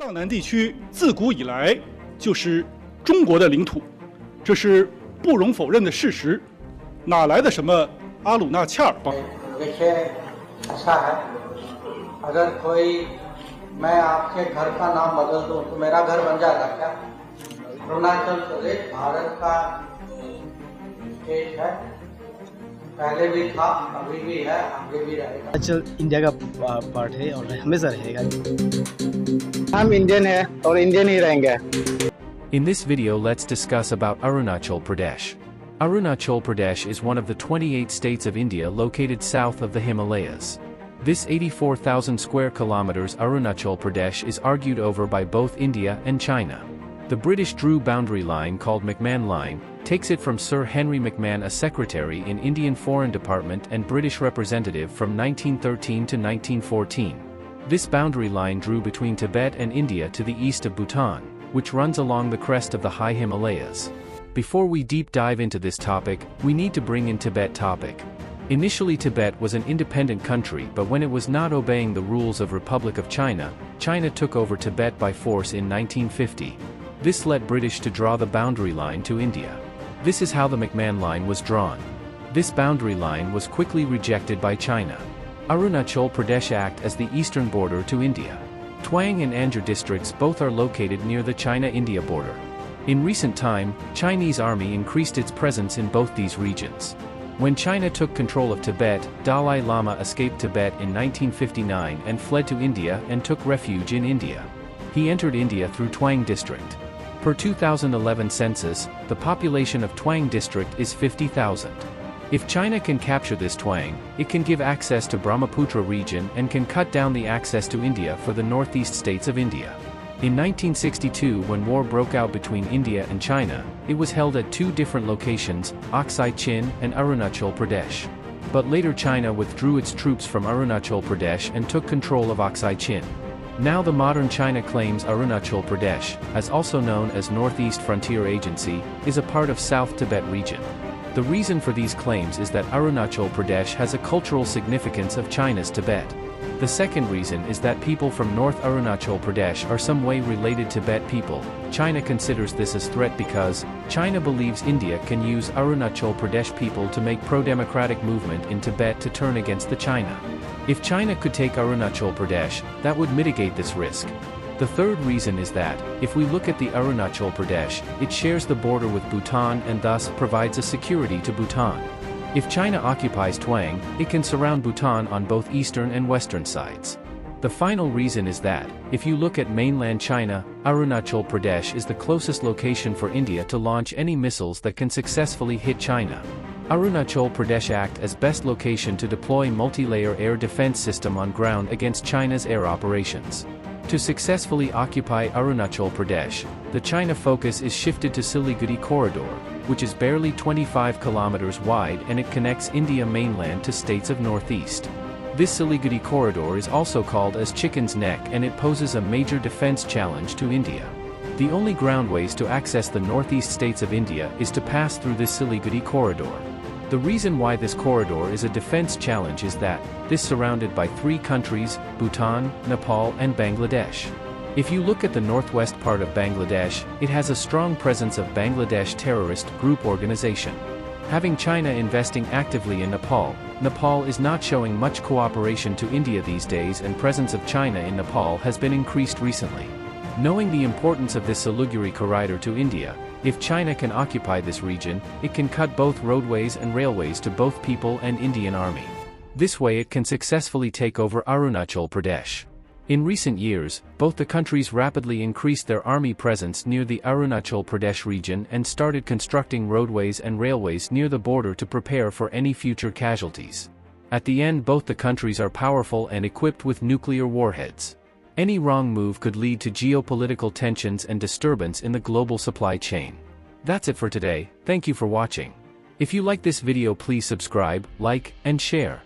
藏南地区自古以来就是中国的领土，这是不容否认的事实。哪来的什么阿鲁纳恰尔邦？ अगर कोई मैं आपके घर का नाम बदल दूं तो मेरा घर बन जाएगा क्या? अरुणाचल प्रदेश भारत का स्टेट है, पहले भी था, अभी भी है, आगे भी रहेगा। अरुणाचल इंडिया का पार्ट है और हमेशा रहेगा। हम इंडियन है और इंडियन ही रहेंगे। In this video, let's discuss about Arunachal Pradesh. Arunachal Pradesh is one of the 28 states of India located south of the Himalayas. This 84,000 square kilometers Arunachal Pradesh is argued over by both India and China. The British drew boundary line called McMahon Line, takes it from Sir Henry McMahon, a secretary in Indian Foreign Department and British representative from 1913 to 1914. This boundary line drew between Tibet and India to the east of Bhutan, which runs along the crest of the high Himalayas. Before we deep dive into this topic, we need to bring in Tibet topic. Initially Tibet was an independent country, but when it was not obeying the rules of Republic of China, China took over Tibet by force in 1950. This led British to draw the boundary line to India. This is how the McMahon Line was drawn. This boundary line was quickly rejected by China. Arunachal Pradesh act as the eastern border to India. Twang and Anjar districts both are located near the China-India border. In recent time, Chinese army increased its presence in both these regions. When China took control of Tibet, Dalai Lama escaped Tibet in 1959 and fled to India and took refuge in India. He entered India through Twang district. Per 2011 census, the population of Twang district is 50,000. If China can capture this Twang, it can give access to Brahmaputra region and can cut down the access to India for the northeast states of India. In 1962, when war broke out between India and China, it was held at two different locations, Aksai Chin and Arunachal Pradesh. But later China withdrew its troops from Arunachal Pradesh and took control of Aksai Chin. Now the modern China claims Arunachal Pradesh, as also known as Northeast Frontier Agency, is a part of South Tibet region. The reason for these claims is that Arunachal Pradesh has a cultural significance of China's Tibet. The second reason is that people from North Arunachal Pradesh are some way related to Tibet people. China considers this as threat because China believes India can use Arunachal Pradesh people to make pro-democratic movement in Tibet to turn against the China. If China could take Arunachal Pradesh, that would mitigate this risk. The third reason is that, if we look at the Arunachal Pradesh, it shares the border with Bhutan and thus provides a security to Bhutan. If China occupies Twang, it can surround Bhutan on both eastern and western sides. The final reason is that, if you look at mainland China, Arunachal Pradesh is the closest location for India to launch any missiles that can successfully hit China. Arunachal Pradesh act as best location to deploy multi-layer air defense system on ground against China's air operations. To successfully occupy Arunachal Pradesh, the China focus is shifted to Siliguri corridor, which is barely 25 kilometers wide and it connects India mainland to states of northeast. This Siliguri corridor is also called as Chicken's Neck and it poses a major defense challenge to India. The only groundways to access the northeast states of India is to pass through this Siliguri corridor. The reason why this corridor is a defense challenge is that, this surrounded by three countries, Bhutan, Nepal and Bangladesh. If you look at the northwest part of Bangladesh, it has a strong presence of Bangladesh terrorist group organization. Having China investing actively in Nepal, Nepal is not showing much cooperation to India these days and presence of China in Nepal has been increased recently. Knowing the importance of this Siliguri corridor to India, if China can occupy this region, it can cut both roadways and railways to both people and Indian army. This way it can successfully take over Arunachal Pradesh. In recent years, both the countries rapidly increased their army presence near the Arunachal Pradesh region and started constructing roadways and railways near the border to prepare for any future casualties. At the end, both the countries are powerful and equipped with nuclear warheads. Any wrong move could lead to geopolitical tensions and disturbance in the global supply chain. That's it for today, thank you for watching. If you like this video, please subscribe, like, and share.